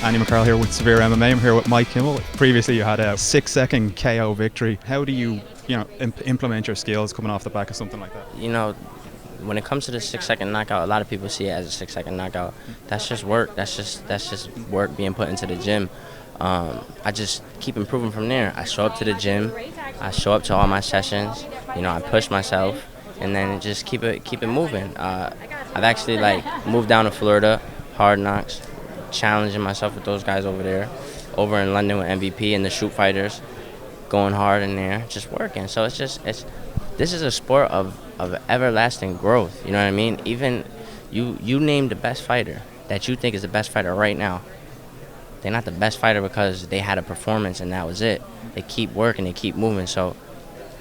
Andy McCarroll here with Severe MMA. I'm here with Mike Kimbel. Previously you had a 6-second KO victory. How do you implement your skills coming off the back of something like that? You know, when it comes to the 6-second knockout, a lot of people see it as a 6-second knockout. That's just work. That's just work being put into the gym. I just keep improving from there. I show up to the gym. I show up to all my sessions. You know, I push myself, and then just keep it moving. I've actually moved down to Florida, Hard Knocks, challenging myself with those guys over there, over in London with MVP and the shoot fighters, going hard in there, just working. So this is a sport of everlasting growth. You know what I mean? Even you name the best fighter that you think is the best fighter right now. They're not the best fighter because they had a performance and that was it. They keep working, they keep moving. So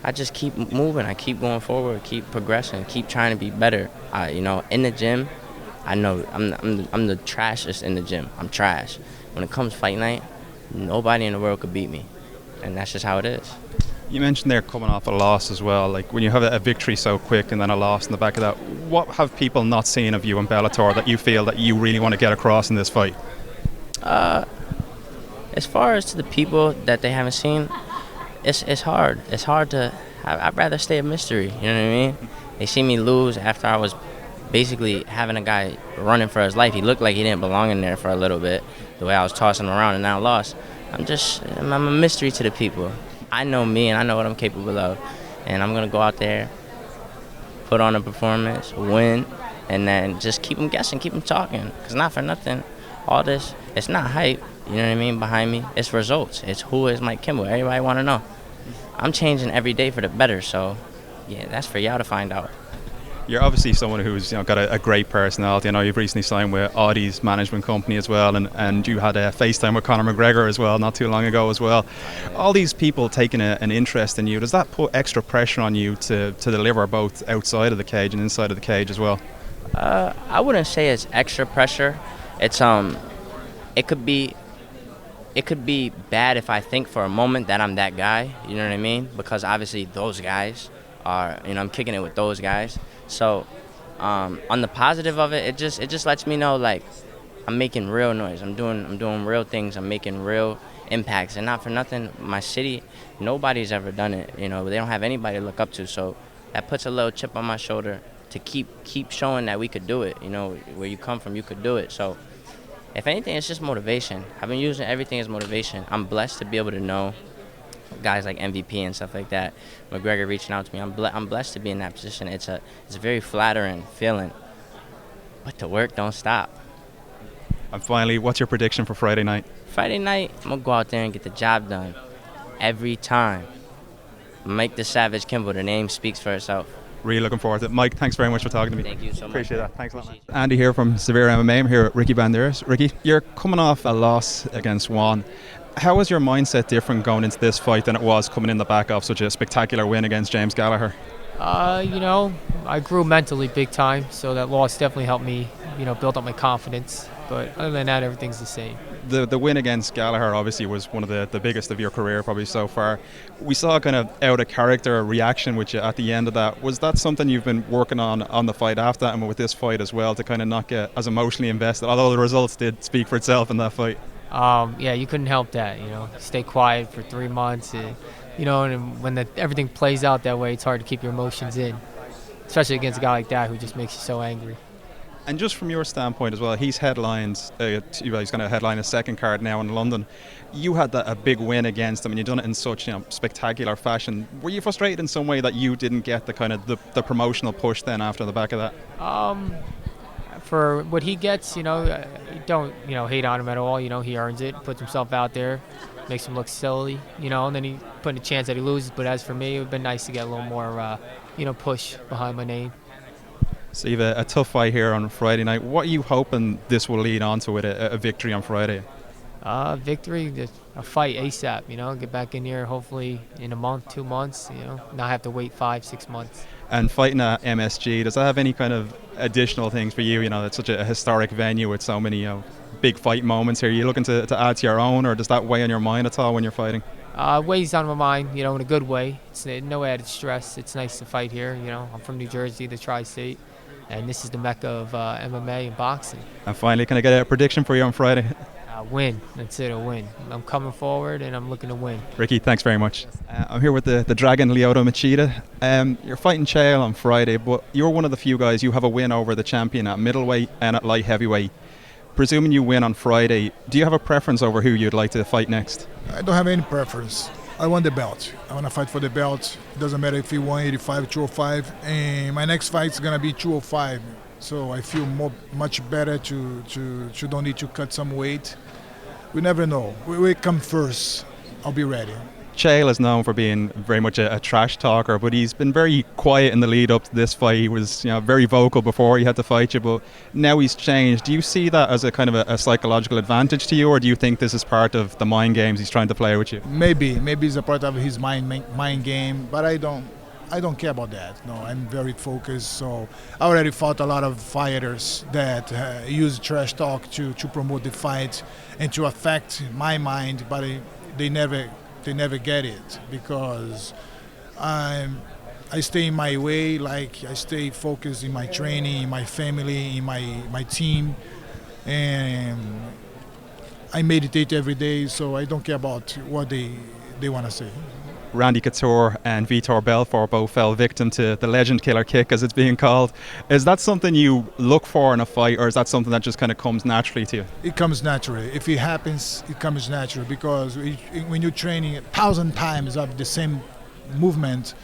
I just keep moving. I keep going forward, keep progressing, keep trying to be better. In the gym, I know I'm the trashest in the gym. I'm trash. When it comes fight night, nobody in the world could beat me, and that's just how it is. You mentioned they're coming off a loss as well. Like when you have a victory so quick and then a loss in the back of that, what have people not seen of you in Bellator that you feel that you really want to get across in this fight? As far as to the people that they haven't seen, it's hard. It's hard to. I'd rather stay a mystery. You know what I mean? They see me lose after I was basically having a guy running for his life. He looked like he didn't belong in there for a little bit, the way I was tossing him around, and now I lost. I'm a mystery to the people. I know me, and I know what I'm capable of, and I'm gonna go out there, put on a performance, win, and then just keep them guessing, keep them talking. Cause not for nothing, all this, it's not hype. You know what I mean? Behind me, it's results. It's who is Mike Kimbel. Everybody want to know. I'm changing every day for the better. So, yeah, that's for y'all to find out. You're obviously someone who's got a great personality. I know you've recently signed with Audie's management company as well, and you had a FaceTime with Conor McGregor as well not too long ago as well. All these people taking an interest in you, does that put extra pressure on you to deliver both outside of the cage and inside of the cage as well? I wouldn't say it's extra pressure. It's it could be bad if I think for a moment that I'm that guy, you know what I mean? Because obviously those guys are, I'm kicking it with those guys. So on the positive of it, it just lets me know I'm making real noise. I'm doing real things. I'm making real impacts. And not for nothing, my city, nobody's ever done it. They don't have anybody to look up to. So that puts a little chip on my shoulder to keep showing that we could do it. Where you come from, you could do it. So if anything, it's just motivation. I've been using everything as motivation. I'm blessed to be able to know guys like MVP and stuff like that. McGregor reaching out to me. I'm blessed to be in that position. It's a very flattering feeling. But the work don't stop. And finally, what's your prediction for Friday night? Friday night, I'm going to go out there and get the job done. Every time. Make the Savage Kimbel. The name speaks for itself. Really looking forward to it. Mike, thanks very much for talking to me. Thank you so much. Appreciate that. Thanks a lot, man. Andy here from Severe MMA. I'm here with Ricky Bandejas. Ricky, you're coming off a loss against Juan. How was your mindset different going into this fight than it was coming in the back of such a spectacular win against James Gallagher? I grew mentally big time, so that loss definitely helped me, build up my confidence. But other than that, everything's the same. The win against Gallagher obviously was one of the biggest of your career probably so far. We saw a kind of out of character reaction with you at the end of that. Was that something you've been working on the fight after that and with this fight as well to kind of not get as emotionally invested, although the results did speak for itself in that fight? Yeah, you couldn't help that, Stay quiet for 3 months, and when everything plays out that way, it's hard to keep your emotions in, especially against a guy like that who just makes you so angry. And just from your standpoint as well, he's headlines. He's going to headline a second card now in London. You had a big win against him, and you've done it in such spectacular fashion. Were you frustrated in some way that you didn't get the kind of the promotional push then after the back of that? For what he gets, don't hate on him at all. He earns it, puts himself out there, makes him look silly, and then he put in a chance that he loses. But as for me, it would have been nice to get a little more, push behind my name. So you have a tough fight here on Friday night. What are you hoping this will lead on to with a victory on Friday? Victory, a fight ASAP, get back in here hopefully in a month, 2 months, not have to wait 5-6 months. And fighting at MSG, does that have any kind of additional things for you? It's such a historic venue with so many big fight moments here. Are you looking to add to your own, or does that weigh on your mind at all when you're fighting? Weighs on my mind, in a good way. It's no added stress. It's nice to fight here. I'm from New Jersey, the Tri-State. And this is the mecca of MMA and boxing. And finally, can I get a prediction for you on Friday? Win. That's it, a win. I'm coming forward and I'm looking to win. Ricky, thanks very much. I'm here with the Dragon, Lyoto Machida. You're fighting Chael on Friday, but you're one of the few guys, you have a win over the champion at middleweight and at light heavyweight. Presuming you win on Friday, do you have a preference over who you'd like to fight next? I don't have any preference. I want the belt. I want to fight for the belt. It doesn't matter if he 185, 205. And my next fight is going to be 205. So I feel much better to don't need to cut some weight. We never know. We come first. I'll be ready. Chael is known for being very much a trash talker, but he's been very quiet in the lead up to this fight. He was, very vocal before he had to fight you, but now he's changed. Do you see that as a kind of a psychological advantage to you, or do you think this is part of the mind games he's trying to play with you? Maybe it's a part of his mind game, but I don't care about that. No, I'm very focused. So I already fought a lot of fighters that use trash talk to promote the fight and to affect my mind, but they never get it because I stay in my way. Like I stay focused in my training, in my family, in my team, and I meditate every day. So I don't care about what they want to say. Randy Couture and Vitor Belfort both fell victim to the legend killer kick, as it's being called. Is that something you look for in a fight, or is that something that just kind of comes naturally to you? It comes naturally. If it happens, it comes naturally because when you're training 1,000 times of the same movement,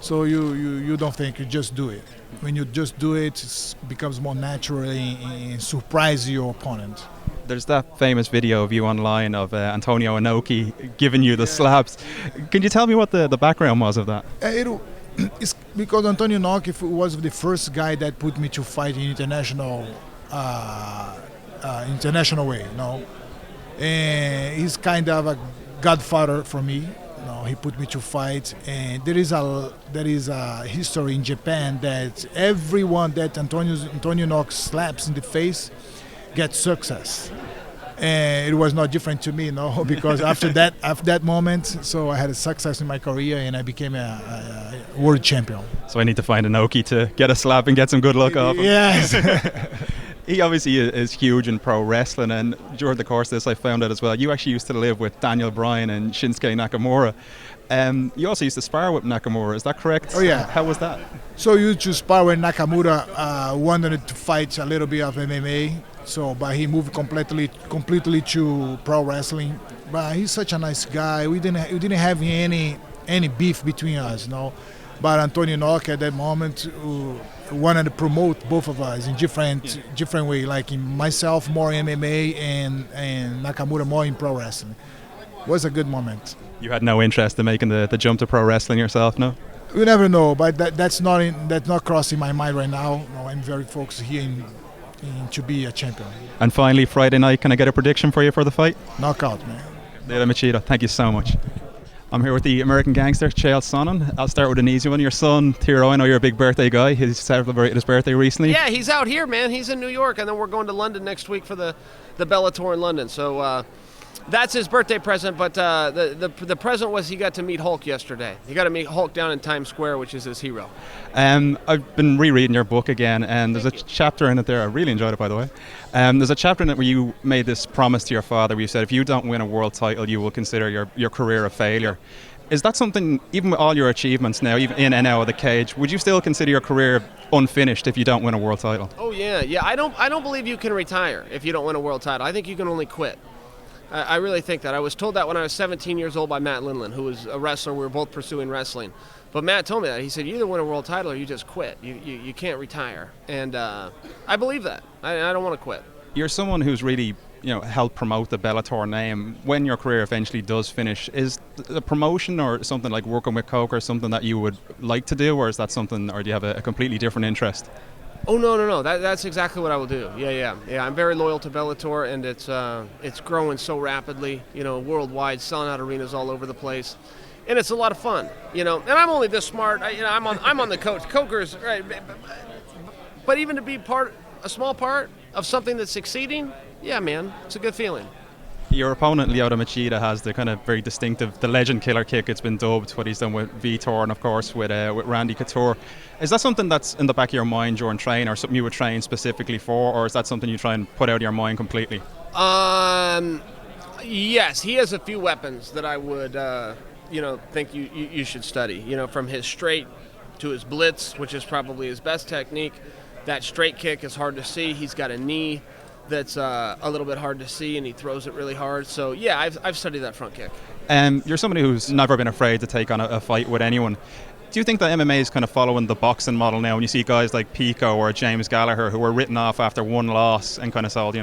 so you don't think, you just do it. When you just do it, it becomes more natural and surprise your opponent. There's that famous video of you online of Antonio Inoki giving you the slaps. Can you tell me what the background was of that? It's because Antonio Inoki was the first guy that put me to fight in international way, and he's kind of a godfather for me. He put me to fight, and there is a history in Japan that everyone that Antonio Inoki slaps in the face gets success. And it was not different to me, because after that moment, so I had a success in my career and I became a world champion. So I need to find Inoki to get a slap and get some good luck off him. Yes. He obviously is huge in pro wrestling, and during the course of this I found out as well, you actually used to live with Daniel Bryan and Shinsuke Nakamura. You also used to spar with Nakamura, is that correct? Oh yeah. How was that? So you used to spar when Nakamura wanted to fight a little bit of MMA, but he moved completely to pro wrestling. But he's such a nice guy. We didn't have any beef between us, But Antonio Inoki at that moment wanted to promote both of us in different way, like in myself more MMA and Nakamura more in pro wrestling. It was a good moment. You had no interest in making the jump to pro wrestling yourself, no? You never know, but that's not crossing my mind right now. No, I'm very focused here to be a champion. And finally, Friday night, can I get a prediction for you for the fight? Knockout, man. Lyoto Machida, thank you so much. I'm here with the American gangster, Chael Sonnen. I'll start with an easy one. Your son, Tiro, I know you're a big birthday guy. He celebrated his birthday recently. Yeah, he's out here, man. He's in New York, and then we're going to London next week for the Bellator in London. So that's his birthday present, but the present was he got to meet Hulk yesterday. He got to meet Hulk down in Times Square, which is his hero. I've been rereading your book again, and there's a chapter in it there. I really enjoyed it, by the way. There's a chapter in it where you made this promise to your father where you said, if you don't win a world title, you will consider your career a failure. Is that something, even with all your achievements now, even in and out of the cage, would you still consider your career unfinished if you don't win a world title? Oh, yeah. I don't believe you can retire if you don't win a world title. I think you can only quit. I really think that. I was told that when I was 17 years old by Matt Lindland, who was a wrestler. We were both pursuing wrestling. But Matt told me that. He said, you either win a world title or you just quit. You can't retire. And I believe that. I don't want to quit. You're someone who's really helped promote the Bellator name. When your career eventually does finish, is the promotion or something like working with Coke or something that you would like to do, or is that something, or do you have a completely different interest? Oh, no. That's exactly what I will do. Yeah. I'm very loyal to Bellator, and it's growing so rapidly, worldwide, selling out arenas all over the place. And it's a lot of fun, and I'm only this smart. I'm on the coach. Coker's right, but even to be a small part of something that's succeeding, yeah, man, it's a good feeling. Your opponent, Lyoto Machida, has the kind of very distinctive, the legend killer kick. It's been dubbed, what he's done with Vitor and, of course, with Randy Couture. Is that something that's in the back of your mind during training, or something you would train specifically for, or is that something you try and put out of your mind completely? Yes, he has a few weapons that I would, think you should study. From his straight to his blitz, which is probably his best technique. That straight kick is hard to see. He's got a knee that's a little bit hard to see, and he throws it really hard. So, yeah, I've studied that front kick. You're somebody who's never been afraid to take on a fight with anyone. Do you think that MMA is kind of following the boxing model now? When you see guys like Pico or James Gallagher who are written off after one loss and kind of sold,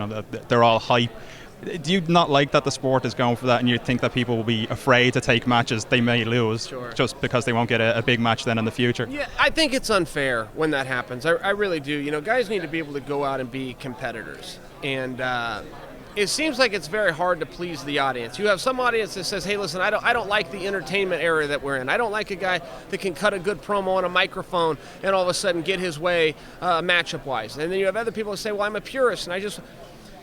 they're all hype. Do you not like that the sport is going for that, and you think that people will be afraid to take matches they may lose just because they won't get a big match then in the future? Yeah, I think it's unfair when that happens. I really do. Guys need to be able to go out and be competitors. And it seems like it's very hard to please the audience. You have some audience that says, hey, listen, I don't like the entertainment area that we're in. I don't like a guy that can cut a good promo on a microphone and all of a sudden get his way matchup-wise. And then you have other people that say, well, I'm a purist, and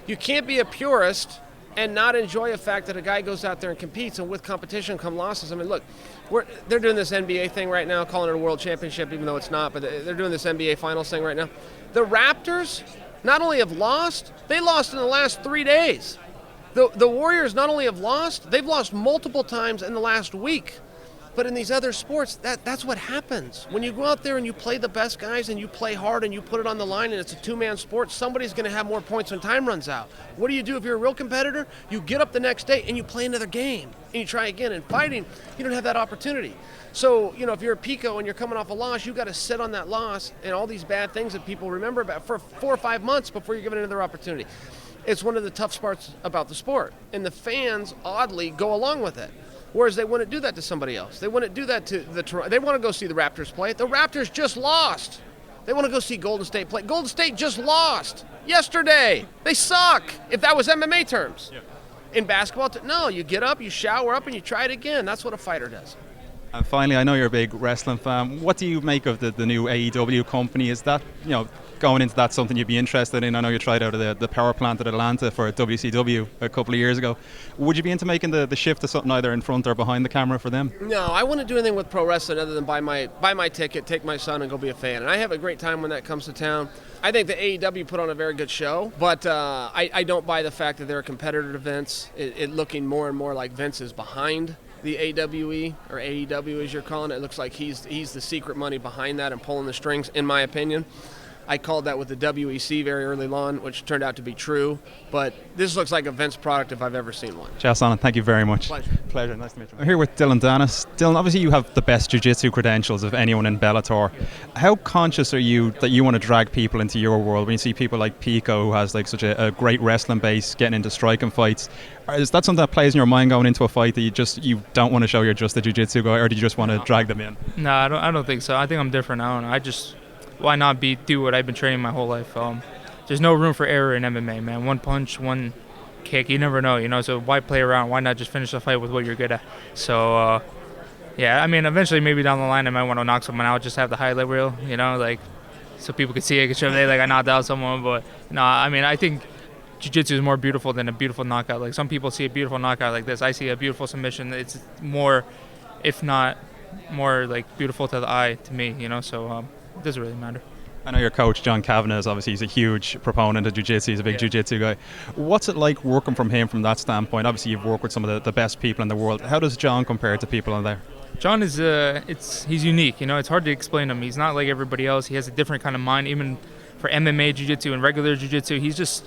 you can't be a purist and not enjoy the fact that a guy goes out there and competes, and with competition come losses. I mean, look, they're doing this NBA thing right now, calling it a world championship, even though it's not, but they're doing this NBA finals thing right now. The Raptors not only have lost, they lost in the last 3 days. The Warriors not only have lost, they've lost multiple times in the last week. But in these other sports, that's what happens. When you go out there and you play the best guys and you play hard and you put it on the line and it's a two-man sport, somebody's going to have more points when time runs out. What do you do if you're a real competitor? You get up the next day and you play another game and you try again. In fighting, you don't have that opportunity. So, if you're a Pico and you're coming off a loss, you got to sit on that loss and all these bad things that people remember about for 4 or 5 months before you're given another opportunity. It's one of the tough parts about the sport. And the fans, oddly, go along with it. Whereas they wouldn't do that to somebody else. They wouldn't do that to the Toronto. They want to go see the Raptors play. The Raptors just lost. They want to go see Golden State play. Golden State just lost yesterday. They suck, if that was MMA terms. Yeah. In basketball, no, you get up, you shower up, and you try it again. That's what a fighter does. And finally, I know you're a big wrestling fan. What do you make of the new AEW company? Is that, going into that something you'd be interested in? I know you tried out of the power plant at Atlanta for WCW a couple of years ago. Would you be into making the shift to something either in front or behind the camera for them? No, I wouldn't do anything with pro wrestling other than buy my ticket, take my son, and go be a fan. And I have a great time when that comes to town. I think the AEW put on a very good show, but I don't buy the fact that there are competitor events. It looking more and more like Vince is behind the AWE, or AEW as you're calling it. It looks like he's the secret money behind that and pulling the strings, in my opinion. I called that with the WEC very early on, which turned out to be true. But this looks like a Vince product if I've ever seen one. Chael Sonnen, thank you very much. Pleasure. Nice to meet you. I'm here with Dillon Danis. Dillon, obviously you have the best jiu-jitsu credentials of anyone in Bellator. How conscious are you that you want to drag people into your world when you see people like Pico, who has such a great wrestling base, getting into striking fights? Is that something that plays in your mind going into a fight, that you don't want to show you're just a jiu-jitsu guy, or do you just want to drag them in? No, I don't think so. I think I'm different. Why not do what I've been training my whole life? There's no room for error in MMA, man. One punch, one kick, you never know, so why play around? Why not just finish the fight with what you're good at? So, eventually maybe down the line I might want to knock someone out, just have the highlight reel, so people can see it, show I knocked out someone. But, I think jiu-jitsu is more beautiful than a beautiful knockout. Like, some people see a beautiful knockout like this. I see a beautiful submission. It's more, if not more, beautiful to the eye to me, so it doesn't really matter. I know your coach, John Kavanagh, he's a huge proponent of jiu-jitsu. He's a big jiu-jitsu guy. What's it like working from him from that standpoint? Obviously, you've worked with some of the best people in the world. How does John compare to people in there? John is he's unique. It's hard to explain him. He's not like everybody else. He has a different kind of mind, even for MMA jiu-jitsu and regular jiu-jitsu. He's just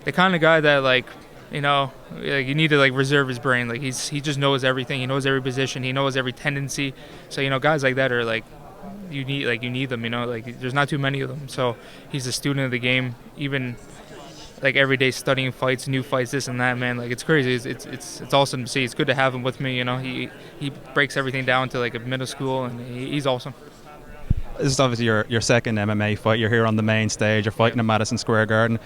the kind of guy that you need to reserve his brain. He just knows everything. He knows every position. He knows every tendency. So guys like that are you need them, there's not too many of them. So he's a student of the game, even every day studying fights, new fights, this and that, man. It's crazy. It's awesome to see. It's good to have him with me. He breaks everything down to a middle school, and he's awesome. This is obviously your second MMA fight. You're here on the main stage. You're fighting in Madison Square Garden.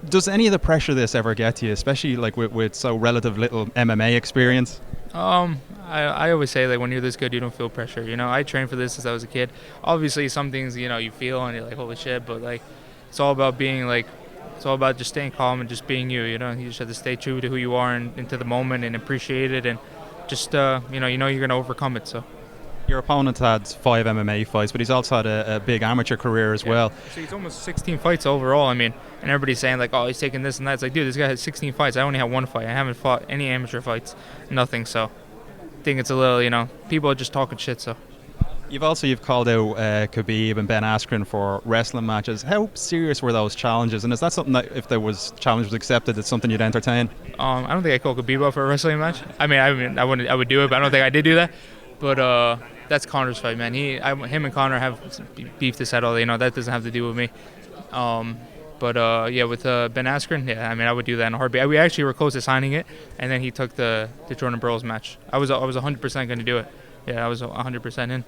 Does any of the pressure of this ever get to you, especially with so relative little MMA experience? I always say when you're this good, you don't feel pressure. I trained for this since I was a kid. Obviously, some things you feel and you're like, holy shit, but it's all about being it's all about just staying calm and just being you. You just have to stay true to who you are and into the moment and appreciate it, and just you're gonna overcome it. So. Your opponent had 5 MMA fights, but he's also had a big amateur career as well. So he's almost 16 fights overall. I mean, and everybody's saying like, oh, he's taking this and that. It's like, dude, this guy has 16 fights. I only have 1 fight. I haven't fought any amateur fights, nothing. So I think it's a little, people are just talking shit. So You've called out Khabib and Ben Askren for wrestling matches. How serious were those challenges? And is that something that, if there was challenge was accepted, it's something you'd entertain? I don't think I called Khabib out for a wrestling match. I would do it, but I don't think I did do that. But that's Connor's fight, man. Him and Connor have beef to settle. That doesn't have to do with me. With Ben Askren, I would do that in a heartbeat. We actually were close to signing it, and then he took the Jordan Burroughs match. I was 100% going to do it. Yeah, I was 100% in.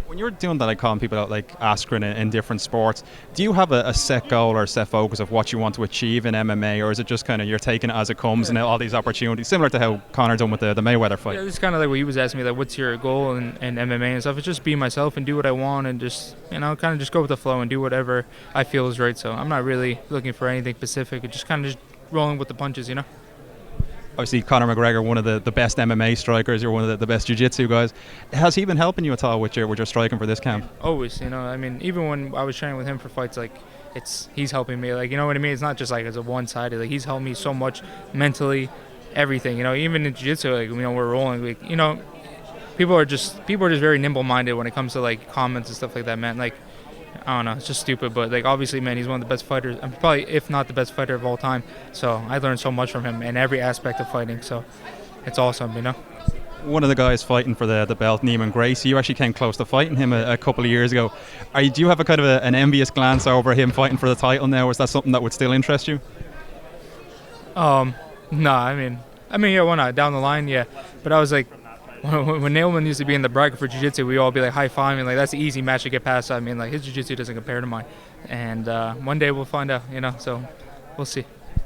When you're doing that, like calling people out like Askren in different sports, do you have a set goal or a set focus of what you want to achieve in MMA, or is it just kind of you're taking it as it comes and all these opportunities, similar to how Conor done with the Mayweather fight? Yeah, it's kind of like what he was asking me, like, what's your goal in MMA and stuff? It's just be myself and do what I want and just, kind of just go with the flow and do whatever I feel is right. So I'm not really looking for anything specific. It's just kind of just rolling with the punches, Obviously, Conor McGregor, one of the best MMA strikers. You're one of the best jiu-jitsu guys. Has he been helping you at all with your striking for this camp? Always, even when I was training with him for fights, like, he's helping me. Like, you know what I mean? It's not just like as a one-sided. Like, he's helped me so much mentally, everything. Even in jiu-jitsu, like, we're rolling. Like, people are just very nimble-minded when it comes to like comments and stuff like that, man. Like, I don't know, it's just stupid, but like obviously, man, he's one of the best fighters. I'm probably, if not the best fighter of all time. So I learned so much from him in every aspect of fighting. So it's awesome, One of the guys fighting for the belt, Neiman Gracie, you actually came close to fighting him a couple of years ago. Do you have a kind of an envious glance over him fighting for the title now? Or is that something that would still interest you? No, yeah, why not? Down the line, yeah. But I was like, when Nailman used to be in the bracket for jiu-jitsu, we all be like high-fiving, like that's an easy match to get past. Like his jiu-jitsu doesn't compare to mine. And one day we'll find out, so we'll see.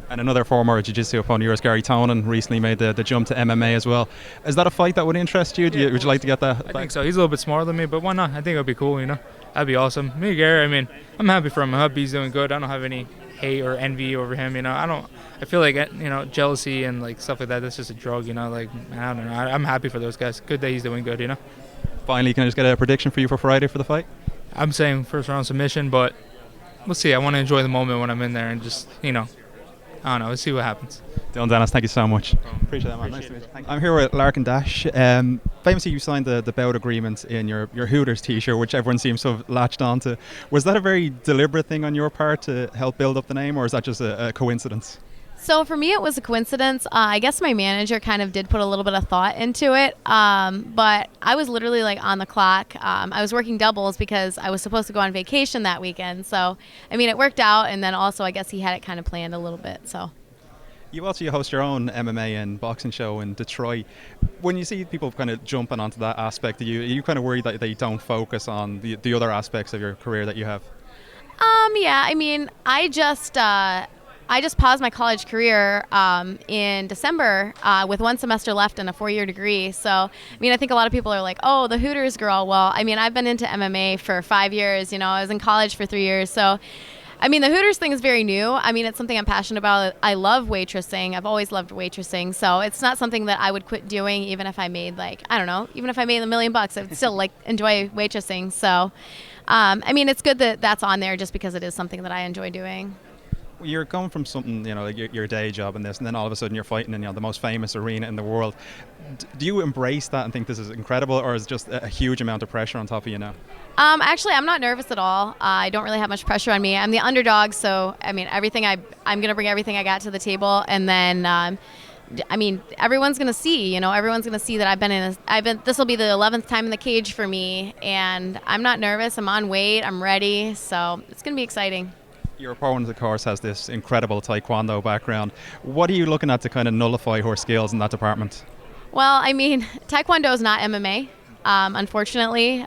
And another former jiu-jitsu opponent of yours, Gary Tonin, recently made the jump to MMA as well. Is that a fight that would interest you? Would you like to get that? I think so. He's a little bit smaller than me, but why not? I think it would be cool, That'd be awesome. Me, Gary, I'm happy for him. I hope he's doing good. I don't have any hate or envy over him, I feel like, jealousy and like stuff like that, that's just a drug, like, I don't know. I'm happy for those guys. Good that he's doing good, Finally, can I just get a prediction for you for Friday for the fight? I'm saying first round submission, but we'll see. I want to enjoy the moment when I'm in there and just, I don't know. Let's see what happens. Dillon Danis, thank you so much. Appreciate that, man. Nice to meet you. I'm here with Larkyn Dasch. Famously, you signed the bout agreement in your Hooters t-shirt, which everyone seems to have latched onto. Was that a very deliberate thing on your part to help build up the name, or is that just a coincidence? So for me, it was a coincidence. I guess my manager kind of did put a little bit of thought into it, but I was literally like on the clock. I was working doubles because I was supposed to go on vacation that weekend. So, it worked out, and then also I guess he had it kind of planned a little bit. So. You also host your own MMA and boxing show in Detroit. When you see people kind of jumping onto that aspect, are you kind of worried that they don't focus on the other aspects of your career that you have? Yeah, I just paused my college career in December with 1 semester left and a 4-year degree. So, I think a lot of people are like, oh, the Hooters girl. Well, I've been into MMA for 5 years. I was in college for 3 years. So, the Hooters thing is very new. It's something I'm passionate about. I love waitressing. I've always loved waitressing. So it's not something that I would quit doing even if I made even if I made $1 million, I would still enjoy waitressing. So, it's good that that's on there just because it is something that I enjoy doing. You're going from something, like your day job and this, and then all of a sudden you're fighting in the most famous arena in the world. Do you embrace that and think this is incredible, or is it just a huge amount of pressure on top of you now? Actually, I'm not nervous at all. I don't really have much pressure on me. I'm the underdog, so everything I'm going to bring everything I got to the table, and then everyone's going to see. Everyone's going to see that this will be the 11th time in the cage for me, and I'm not nervous. I'm on weight. I'm ready, so it's going to be exciting. Your opponent, of course, has this incredible Taekwondo background. What are you looking at to kind of nullify her skills in that department? Well, Taekwondo is not MMA. Unfortunately,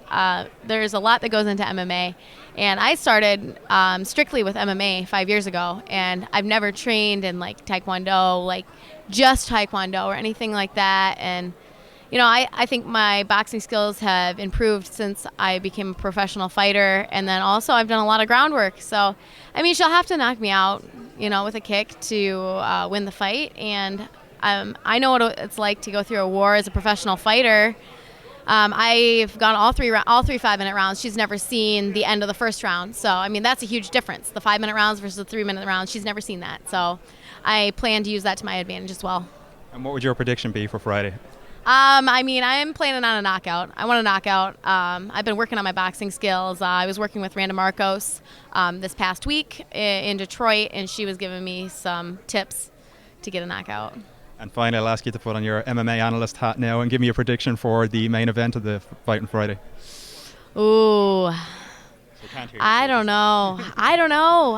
there's a lot that goes into MMA. And I started strictly with MMA 5 years ago. And I've never trained in Taekwondo, just Taekwondo or anything like that. And I think my boxing skills have improved since I became a professional fighter. And then also I've done a lot of groundwork. So, she'll have to knock me out, with a kick to win the fight. And I know what it's like to go through a war as a professional fighter. I've gone all three 5-minute rounds. She's never seen the end of the first round. So, I mean, that's a huge difference. The 5-minute rounds versus the 3-minute rounds. She's never seen that. So I plan to use that to my advantage as well. And what would your prediction be for Friday? I mean, I'm planning on a knockout. I want a knockout. I've been working on my boxing skills. I was working with Randa Marcos this past week in Detroit, and she was giving me some tips to get a knockout. And finally, I'll ask you to put on your MMA analyst hat now and give me a prediction for the main event of the fight on Friday. Ooh. I don't know.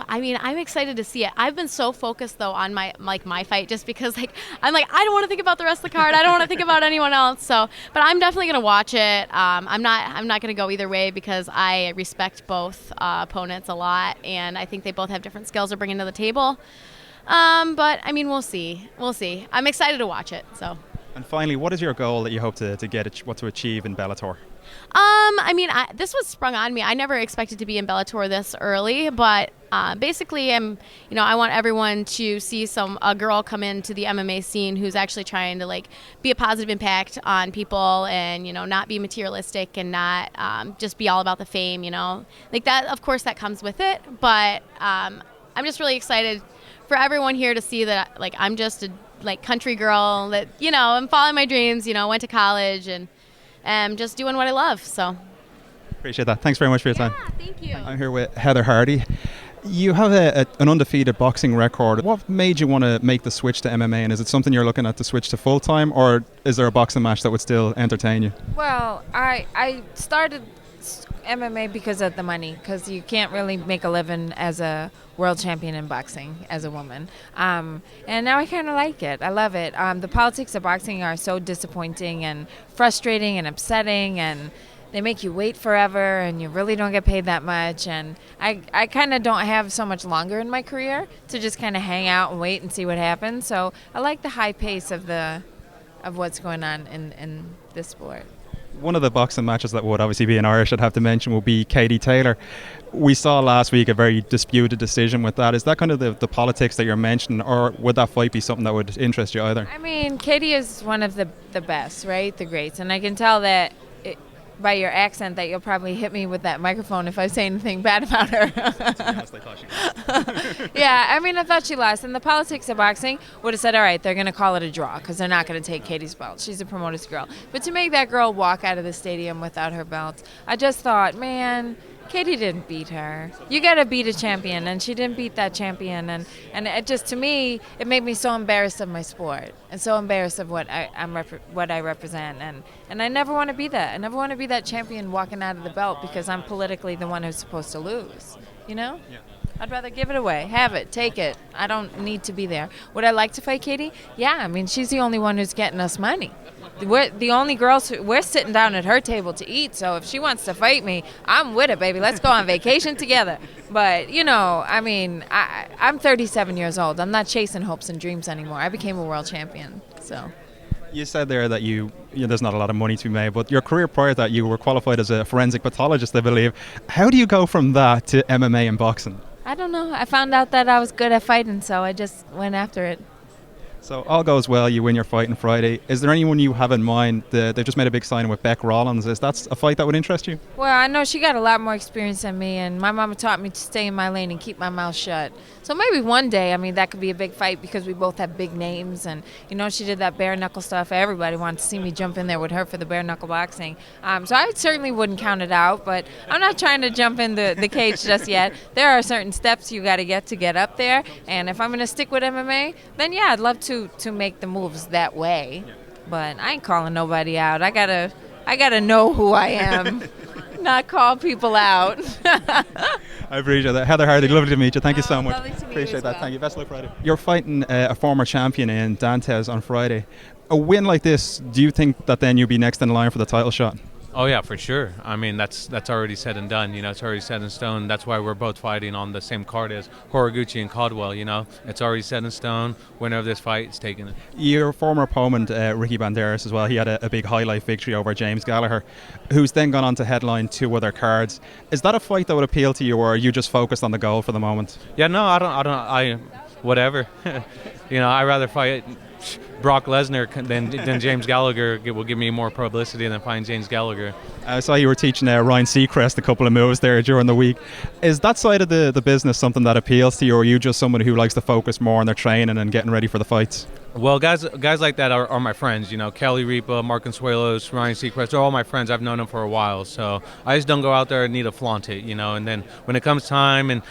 I mean, I'm excited to see it. I've been so focused though on my fight, just because I don't want to think about the rest of the card. I don't want to think about anyone else. So, but I'm definitely gonna watch it. I'm not gonna go either way because I respect both opponents a lot, and I think they both have different skills they're bringing to the table. But I mean, we'll see. I'm excited to watch it. So. And finally, what is your goal that you hope to achieve in Bellator? I mean, this was sprung on me. I never expected to be in Bellator this early, but basically, I want everyone to see a girl come into the MMA scene who's actually trying to be a positive impact on people, and not be materialistic and not just be all about the fame. That. Of course, that comes with it, but I'm just really excited for everyone here to see that I'm just a country girl that I'm following my dreams. Went to college and just doing what I love. So appreciate that. Thanks very much for your time. Thank you. I'm here with Heather Hardy. You have an undefeated boxing record. What made you want to make the switch to MMA, and is it something you're looking at to switch to full time, or is there a boxing match that would still entertain you? Well, I started MMA because of the money, because you can't really make a living as a world champion in boxing as a woman. And now I kind of like it. I love it. The politics of boxing are so disappointing and frustrating and upsetting, and they make you wait forever, and you really don't get paid that much. And I kind of don't have so much longer in my career to just kind of hang out and wait and see what happens. So I like the high pace of what's going on in this sport. One of the boxing matches that would obviously be in Irish, I'd have to mention, will be Katie Taylor. We saw last week a very disputed decision with that. Is that kind of the politics that you're mentioning, or would that fight be something that would interest you either? I mean, Katie is one of the best, right? The greats. And I can tell that by your accent that you'll probably hit me with that microphone if I say anything bad about her. Yeah, I mean, I thought she lost. And the politics of boxing would have said, all right, they're going to call it a draw because they're not going to take Katie's belt. She's a promoter's girl. But to make that girl walk out of the stadium without her belt, I just thought, man, Katie didn't beat her. You got to beat a champion, and she didn't beat that champion. And it just, to me, it made me so embarrassed of my sport and so embarrassed of what I represent. And I never want to be that. I never want to be that champion walking out of the belt because I'm politically the one who's supposed to lose. Yeah. I'd rather give it away, have it, take it. I don't need to be there. Would I like to fight Katie? Yeah, I mean, she's the only one who's getting us money. We're the only girls we're sitting down at her table to eat, so if she wants to fight me, I'm with it, baby. Let's go on vacation together. But, I mean, I'm 37 years old. I'm not chasing hopes and dreams anymore. I became a world champion, so. You said there that there's not a lot of money to be made, but your career prior to that, you were qualified as a forensic pathologist, I believe. How do you go from that to MMA and boxing? I don't know. I found out that I was good at fighting, so I just went after it. So all goes well, you win your fight on Friday. Is there anyone you have in mind? They've just made a big signing with Beck Rollins. Is that a fight that would interest you? Well, I know she got a lot more experience than me, and my mama taught me to stay in my lane and keep my mouth shut. So maybe one day, I mean, that could be a big fight because we both have big names, and, she did that bare knuckle stuff. Everybody wanted to see me jump in there with her for the bare knuckle boxing. So I certainly wouldn't count it out, but I'm not trying to jump in the cage just yet. There are certain steps you got to get up there, and if I'm going to stick with MMA, then yeah, I'd love to make the moves that way. But I ain't calling nobody out. I gotta know who I am, not call people out. I appreciate that. Heather Hardy, lovely to meet you. Thank you so much. Lovely to meet Appreciate you as that. well. Thank you. Best of luck Friday. You're fighting a former champion in Dantes on Friday. A win like this, do you think that then you'll be next in line for the title shot? Oh yeah, for sure. I mean, that's already said and done. It's already set in stone. That's why we're both fighting on the same card as Horiguchi and Caldwell. It's already set in stone. Winner of this fight is taking it. Your former opponent, Ricky Bandejas, as well. He had a big highlight victory over James Gallagher, who's then gone on to headline 2 other cards. Is that a fight that would appeal to you, or are you just focused on the goal for the moment? Yeah, no, I don't. Whatever. I rather fight Brock Lesnar than James Gallagher will give me more publicity than fighting James Gallagher. I saw you were teaching Ryan Seacrest a couple of moves there during the week. Is that side of the business something that appeals to you, or are you just someone who likes to focus more on their training and getting ready for the fights? Well, guys like that are my friends. You know, Kelly Ripa, Mark Consuelos, Ryan Seacrest, they're all my friends. I've known them for a while, so I just don't go out there and need to flaunt it, you know. And then when it comes time and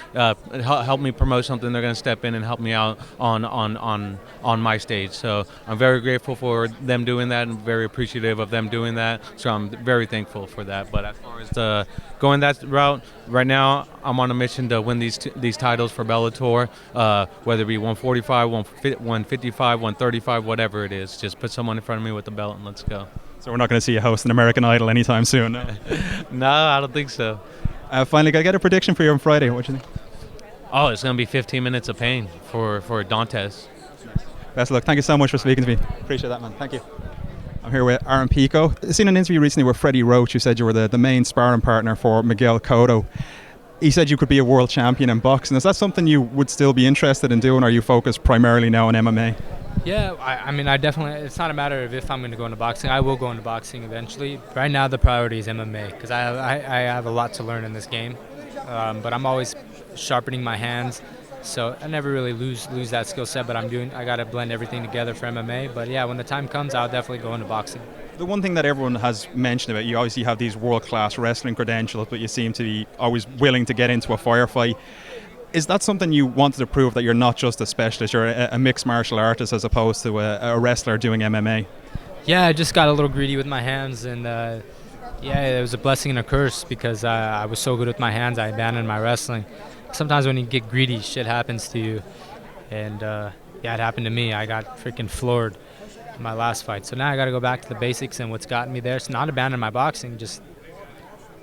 help me promote something, they're going to step in and help me out on my stage. So I'm very grateful for them doing that and very appreciative of them doing that. So I'm very thankful for that. But as far as going that route, right now I'm on a mission to win these titles for Bellator, whether it be 145, 155, 135, whatever it is. Just put someone in front of me with the belt and let's go. So we're not going to see you host an American Idol anytime soon, no? No, I don't think so. Finally, can I get a prediction for you on Friday? What do you think? Oh, it's going to be 15 minutes of pain for Dantes. Best of luck. Thank you so much for speaking to me. Appreciate that, man. Thank you. I'm here with Aaron Pico. I've seen an interview recently with Freddie Roach, who said you were the main sparring partner for Miguel Cotto. He said you could be a world champion in boxing. Is that something you would still be interested in doing, or are you focused primarily now on MMA? Yeah, I mean, I definitely, it's not a matter of if I'm going to go into boxing. I will go into boxing eventually. Right now, the priority is MMA because I have a lot to learn in this game. But I'm always sharpening my hands, so I never really lose that skill set. But I got to blend everything together for MMA. But yeah, when the time comes, I'll definitely go into boxing. The one thing that everyone has mentioned about you, obviously you have these world-class wrestling credentials, but you seem to be always willing to get into a firefight. Is that something you wanted to prove, that you're not just a specialist, you're a mixed martial artist as opposed to a wrestler doing MMA? Yeah, I just got a little greedy with my hands, and yeah, it was a blessing and a curse because I was so good with my hands, I abandoned my wrestling. Sometimes when you get greedy, shit happens to you, and yeah, it happened to me. I got freaking floored in my last fight. So now I got to go back to the basics and what's gotten me there. So not abandon my boxing, just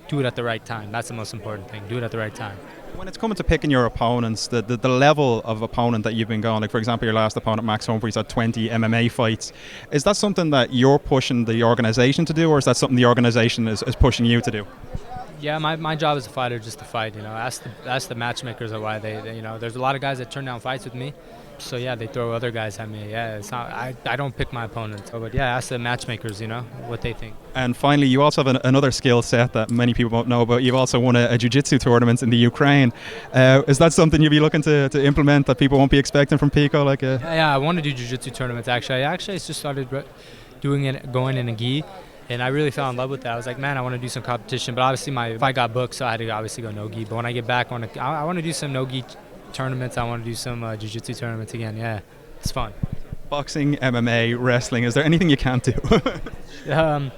do it at the right time. That's the most important thing. Do it at the right time. When it's coming to picking your opponents, the level of opponent that you've been going, like for example your last opponent Max Humphreys had 20 MMA fights, is that something that you're pushing the organization to do, or is that something the organization is pushing you to do? Yeah, my job as a fighter is just to fight. You know, ask the matchmakers of why they you know, there's a lot of guys that turn down fights with me. So yeah, they throw other guys at me. Yeah, it's not. I don't pick my opponents. But yeah, ask the matchmakers, you know, what they think. And finally, you also have another skill set that many people won't know about. You've also won a jiu-jitsu tournament in the Ukraine. Is that something you'll be looking to implement that people won't be expecting from Pico? Yeah, I want to do jiu-jitsu tournaments. Actually, I just started doing it, going in a gi. And I really fell in love with that. I was like, man, I want to do some competition. But obviously my fight got booked, so I had to obviously go no-gi. But when I get back, I want to do some no-gi tournaments. I want to do some jiu-jitsu tournaments again. Yeah, it's fun. Boxing, MMA, wrestling, is there anything you can't do? Yeah,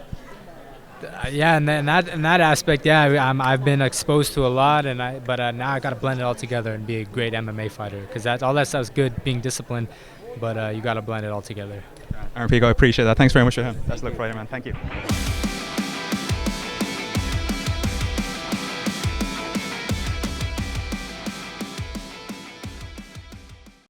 and that aspect, yeah, I've been exposed to a lot, but now I got to blend it all together and be a great MMA fighter, because all that stuff's good, being disciplined, but you got to blend it all together. Aaron Pico, I appreciate that. Thanks very much for him. Best of luck Friday, man. Thank you.